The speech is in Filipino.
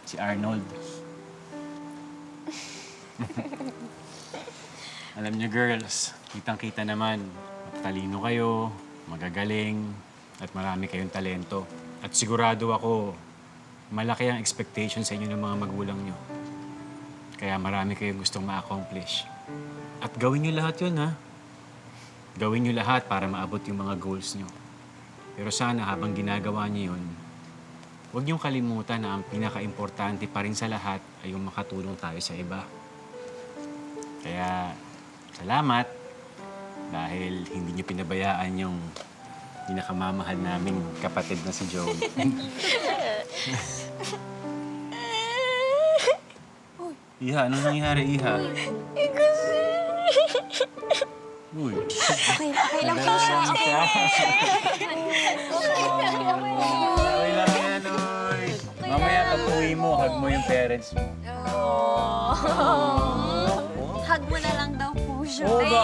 si Arnold. Alam niyo, girls, kitang-kita naman, matalino kayo, magagaling, at marami kayong talento. At sigurado ako, malaki ang expectation sa inyo ng mga magulang niyo. Kaya marami kayong gustong ma-accomplish. At gawin niyo lahat yun, ha? Gawin niyo lahat para maabot yung mga goals niyo. Pero sana habang ginagawa niyo yun, huwag niyong kalimutan na ang pinaka-importante pa rin sa lahat ay yung makatulong tayo sa iba. Kaya, salamat dahil hindi niyo pinabayaan yung pinakamamahal naming kapatid na si Joey. Iha, anong nangyari, Iha? Kasi... Uy. Okay lang po siya. Okay lang yan, Uy. Mamaya patuloy mo, hug mo yung parents mo. Hug mo na lang daw po siya. Oo ba?